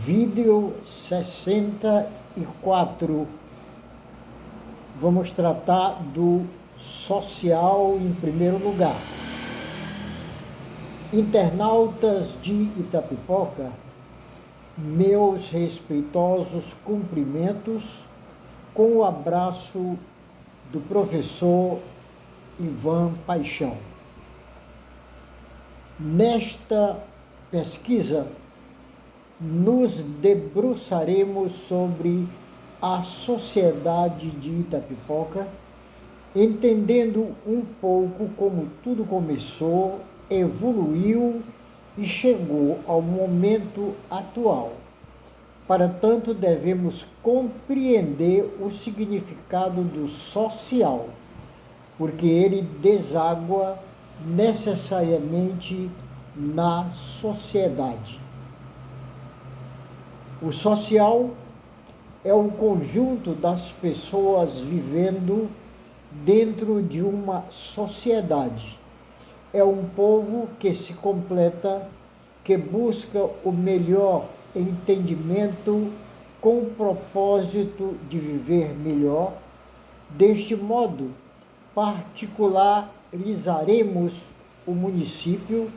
Vídeo 64. Vamos tratar do social em primeiro lugar. Internautas de Itapipoca, meus respeitosos cumprimentos com o abraço do professor Ivan Paixão. Nesta pesquisa, nos debruçaremos sobre a sociedade de Itapipoca, entendendo um pouco como tudo começou, evoluiu e chegou ao momento atual. Para tanto, devemos compreender o significado do social, porque ele deságua necessariamente na sociedade. O social é o conjunto das pessoas vivendo dentro de uma sociedade. É um povo que se completa, que busca o melhor entendimento com o propósito de viver melhor. Deste modo, particularizaremos o município,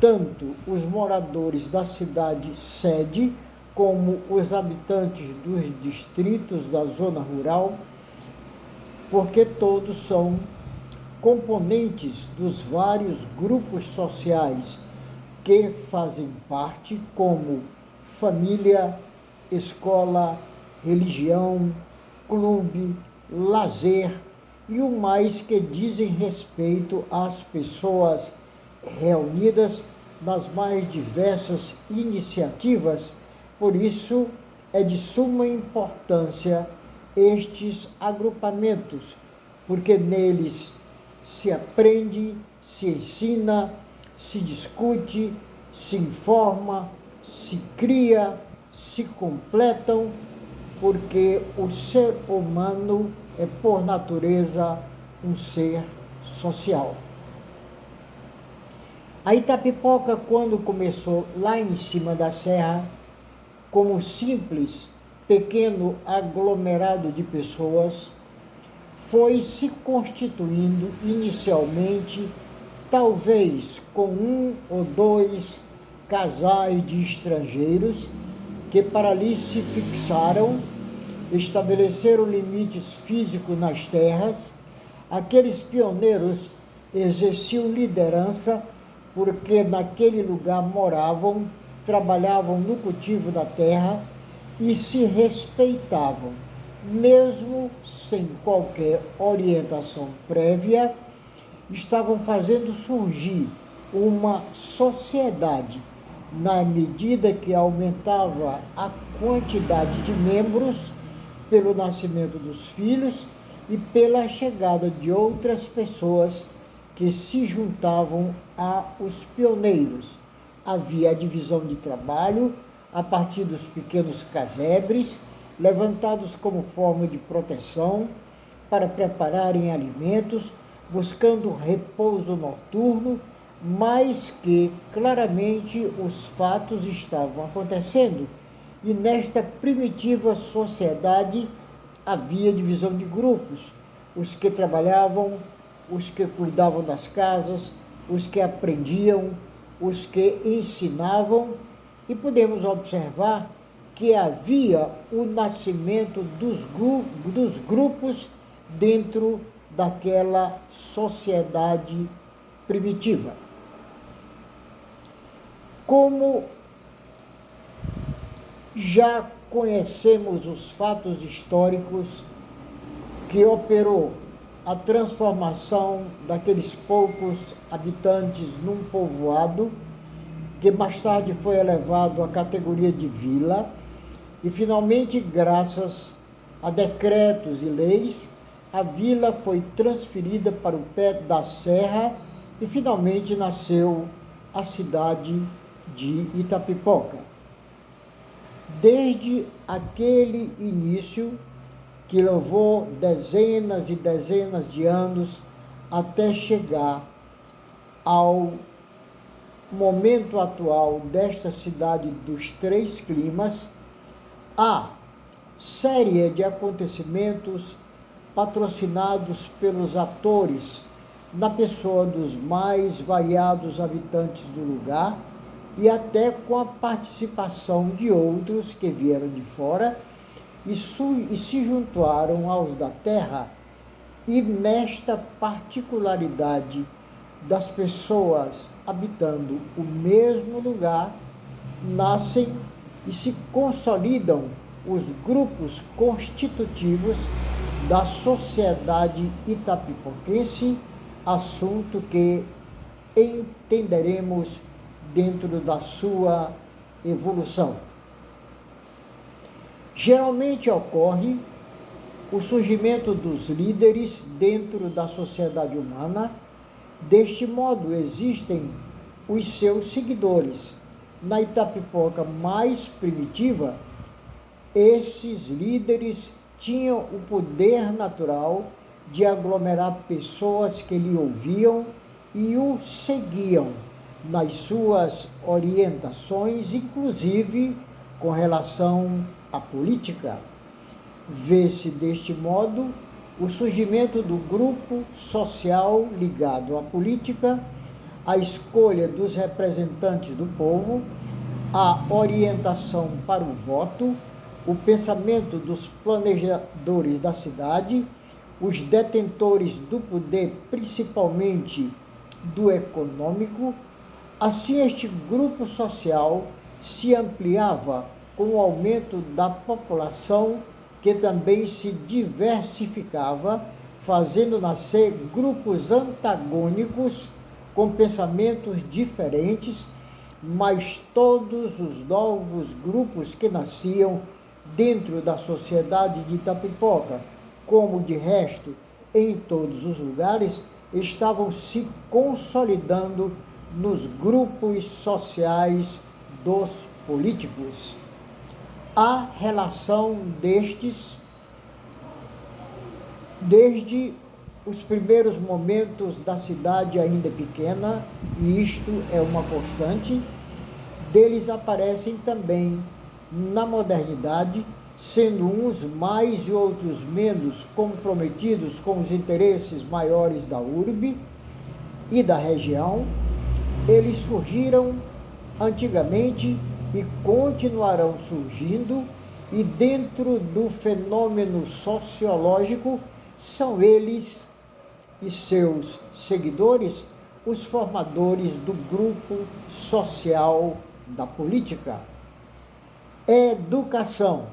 tanto os moradores da cidade sede, como os habitantes dos distritos da zona rural, porque todos são componentes dos vários grupos sociais que fazem parte, como família, escola, religião, clube, lazer e o mais que dizem respeito às pessoas reunidas nas mais diversas iniciativas. Por isso, é de suma importância estes agrupamentos, porque neles se aprende, se ensina, se discute, se informa, se cria, se completam, porque o ser humano é, por natureza, um ser social. A Itapipoca, quando começou lá em cima da serra, como simples, pequeno aglomerado de pessoas, foi se constituindo inicialmente, talvez com um ou dois casais de estrangeiros que para ali se fixaram, estabeleceram limites físicos nas terras. Aqueles pioneiros exerciam liderança porque naquele lugar moravam, trabalhavam no cultivo da terra e se respeitavam, mesmo sem qualquer orientação prévia. Estavam fazendo surgir uma sociedade na medida que aumentava a quantidade de membros pelo nascimento dos filhos e pela chegada de outras pessoas que se juntavam aos pioneiros. Havia a divisão de trabalho a partir dos pequenos casebres, levantados como forma de proteção para prepararem alimentos, buscando repouso noturno, mas que claramente os fatos estavam acontecendo. E nesta primitiva sociedade havia divisão de grupos, os que trabalhavam, os que cuidavam das casas, os que aprendiam, os que ensinavam, e podemos observar que havia o nascimento dos grupos dentro daquela sociedade primitiva. Como já conhecemos os fatos históricos que operou a transformação daqueles poucos habitantes num povoado, que mais tarde foi elevado à categoria de vila, e finalmente, graças a decretos e leis, a vila foi transferida para o pé da serra e finalmente nasceu a cidade de Itapipoca. Desde aquele início, que levou dezenas e dezenas de anos até chegar ao momento atual desta cidade dos três climas, a série de acontecimentos patrocinados pelos atores na pessoa dos mais variados habitantes do lugar e até com a participação de outros que vieram de fora e se juntaram aos da terra. E nesta particularidade das pessoas habitando o mesmo lugar, nascem e se consolidam os grupos constitutivos da sociedade itapipoquense, assunto que entenderemos dentro da sua evolução. Geralmente ocorre o surgimento dos líderes dentro da sociedade humana. Deste modo, existem os seus seguidores. Na Itapipoca mais primitiva, esses líderes tinham o poder natural de aglomerar pessoas que lhe ouviam e o seguiam nas suas orientações, inclusive com relação à política. Vê-se deste modo o surgimento do grupo social ligado à política, a escolha dos representantes do povo, a orientação para o voto, o pensamento dos planejadores da cidade, os detentores do poder, principalmente do econômico. Assim, este grupo social se ampliava com o aumento da população, que também se diversificava, fazendo nascer grupos antagônicos com pensamentos diferentes, mas todos os novos grupos que nasciam dentro da sociedade de Itapipoca, como de resto em todos os lugares, estavam se consolidando nos grupos sociais dos políticos. A relação destes, desde os primeiros momentos da cidade ainda pequena, e isto é uma constante, deles aparecem também na modernidade, sendo uns mais e outros menos comprometidos com os interesses maiores da urbe e da região. Eles surgiram antigamente e continuarão surgindo, e dentro do fenômeno sociológico são eles e seus seguidores os formadores do grupo social da política. Educação,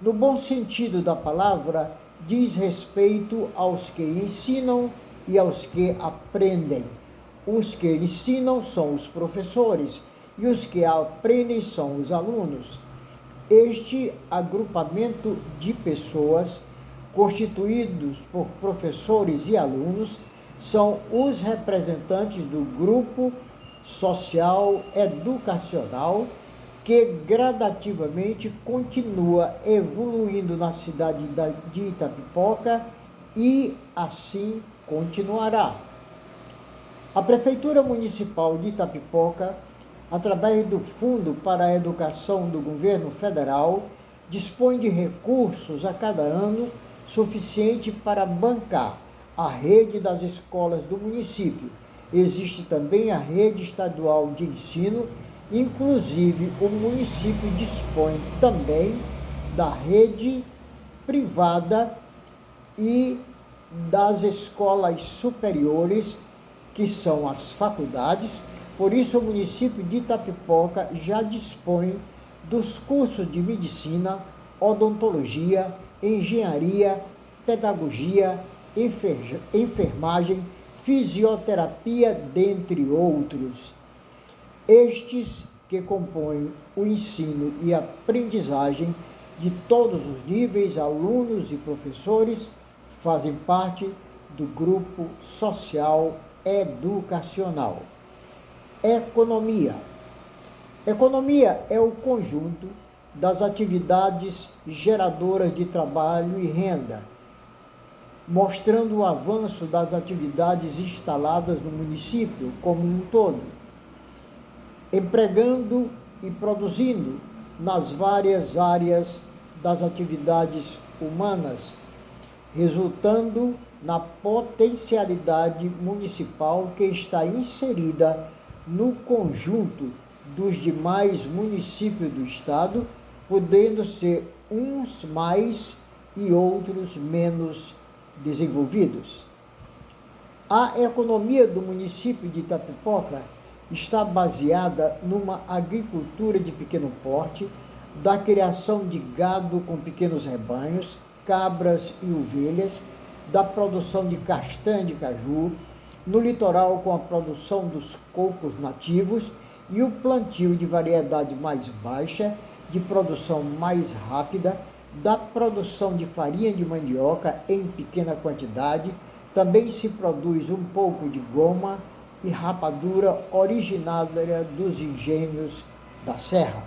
no bom sentido da palavra, diz respeito aos que ensinam e aos que aprendem. Os que ensinam são os professores e os que aprendem são os alunos. Este agrupamento de pessoas, constituídos por professores e alunos, são os representantes do grupo social educacional, que gradativamente continua evoluindo na cidade de Itapipoca e assim continuará. A Prefeitura Municipal de Itapipoca, através do Fundo para a Educação do Governo Federal, dispõe de recursos a cada ano suficiente para bancar a rede das escolas do município. Existe também a rede estadual de ensino. Inclusive, o município dispõe também da rede privada e das escolas superiores, que são as faculdades. Por isso, o município de Itapipoca já dispõe dos cursos de medicina, odontologia, engenharia, pedagogia, enfermagem, fisioterapia, dentre outros. Estes que compõem o ensino e aprendizagem de todos os níveis, alunos e professores, fazem parte do grupo social educacional. Economia. Economia é o conjunto das atividades geradoras de trabalho e renda, mostrando o avanço das atividades instaladas no município como um todo. empregando e produzindo nas várias áreas das atividades humanas, resultando na potencialidade municipal que está inserida no conjunto dos demais municípios do Estado, podendo ser uns mais e outros menos desenvolvidos. A economia do município de Itapipoca está baseada numa agricultura de pequeno porte, da criação de gado com pequenos rebanhos, cabras e ovelhas, da produção de castanha de caju, no litoral com a produção dos cocos nativos e o plantio de variedade mais baixa, de produção mais rápida, da produção de farinha de mandioca em pequena quantidade. Também se produz um pouco de goma e rapadura originária dos engenhos da Serra.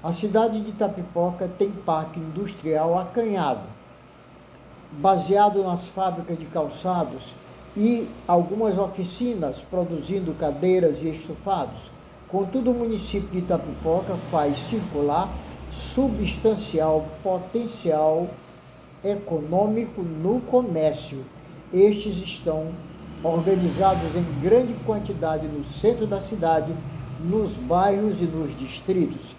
A cidade de Itapipoca tem parque industrial acanhado, baseado nas fábricas de calçados e algumas oficinas produzindo cadeiras e estofados. Contudo, o município de Itapipoca faz circular substancial potencial econômico no comércio. Estes estão organizados em grande quantidade no centro da cidade, nos bairros e nos distritos.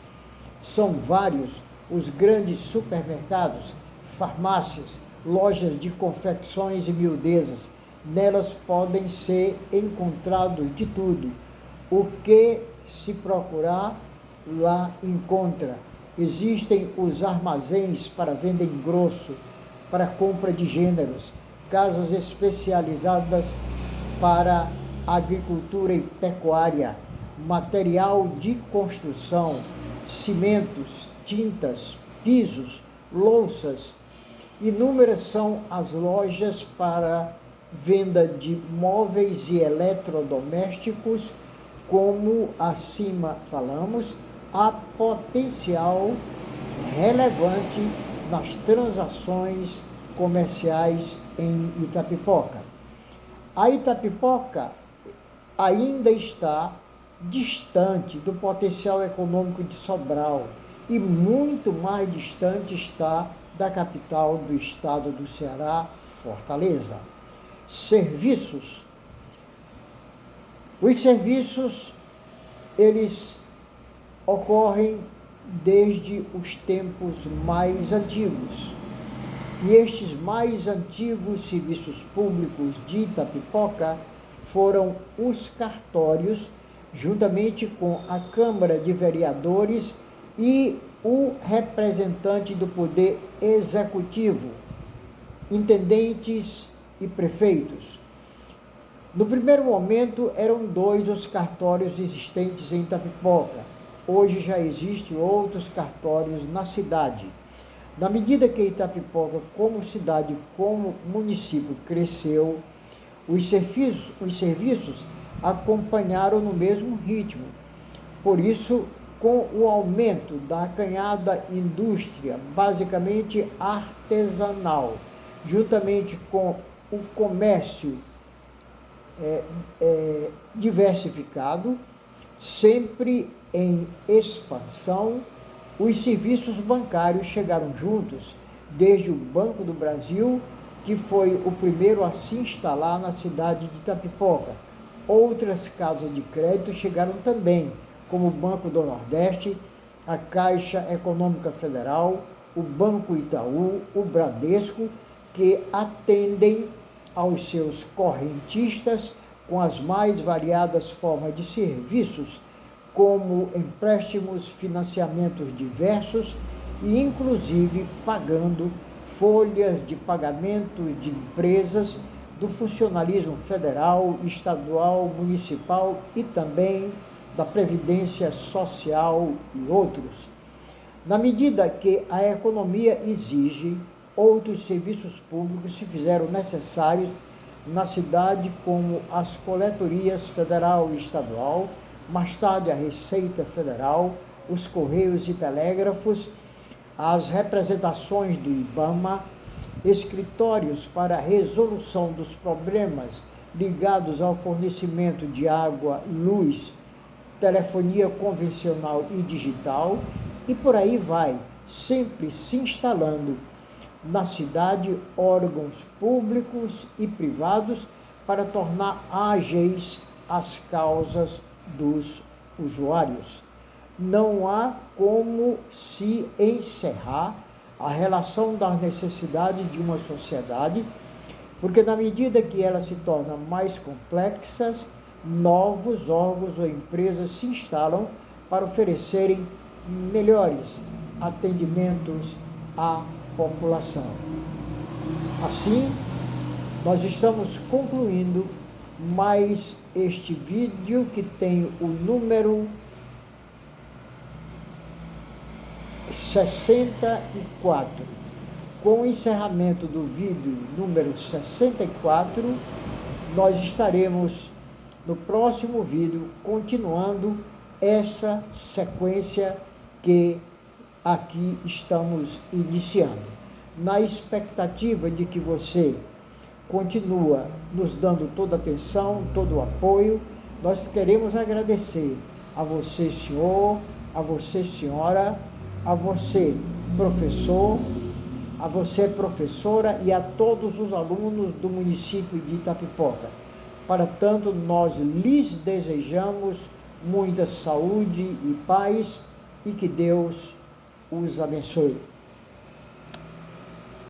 São vários os grandes supermercados, farmácias, lojas de confecções e miudezas. Nelas podem ser encontrados de tudo. O que se procurar, lá encontra. Existem os armazéns para venda em grosso, para compra de gêneros, casas especializadas para agricultura e pecuária, material de construção, cimentos, tintas, pisos, louças. Inúmeras são as lojas para venda de móveis e eletrodomésticos, como acima falamos, há potencial relevante nas transações comerciais em Itapipoca. A Itapipoca ainda está distante do potencial econômico de Sobral e muito mais distante está da capital do estado do Ceará, Fortaleza. Serviços. Os serviços, eles ocorrem desde os tempos mais antigos. E estes mais antigos serviços públicos de Itapipoca foram os cartórios, juntamente com a Câmara de Vereadores e o representante do Poder Executivo, intendentes e prefeitos. No primeiro momento, eram 2 os cartórios existentes em Itapipoca. Hoje já existem outros cartórios na cidade. Na medida que Itapipoca, como cidade, como município, cresceu, os serviços acompanharam no mesmo ritmo. Por isso, com o aumento da acanhada indústria, basicamente artesanal, juntamente com o comércio diversificado, sempre em expansão, os serviços bancários chegaram juntos, desde o Banco do Brasil, que foi o primeiro a se instalar na cidade de Itapipoca. Outras casas de crédito chegaram também, como o Banco do Nordeste, a Caixa Econômica Federal, o Banco Itaú, o Bradesco, que atendem aos seus correntistas com as mais variadas formas de serviços, como empréstimos, financiamentos diversos e, inclusive, pagando folhas de pagamento de empresas do funcionalismo federal, estadual, municipal e também da Previdência Social e outros. Na medida que a economia exige, outros serviços públicos se fizeram necessários na cidade, como as coletorias federal e estadual, mais tarde a Receita Federal, os Correios e Telégrafos, as representações do IBAMA, escritórios para a resolução dos problemas ligados ao fornecimento de água, luz, telefonia convencional e digital, e por aí vai, sempre se instalando na cidade órgãos públicos e privados para tornar ágeis as causas dos usuários. Não há como se encerrar a relação das necessidades de uma sociedade, porque na medida que ela se torna mais complexas, novos órgãos ou empresas se instalam para oferecerem melhores atendimentos à população. Assim, nós estamos concluindo mais este vídeo que tem o número 64. Com o encerramento do vídeo número 64, nós estaremos no próximo vídeo continuando essa sequência que aqui estamos iniciando. Na expectativa de que você continua nos dando toda a atenção, todo o apoio, nós queremos agradecer a você, senhor, a você, senhora, a você, professor, a você, professora, e a todos os alunos do município de Itapipoca. Para tanto, nós lhes desejamos muita saúde e paz e que Deus os abençoe.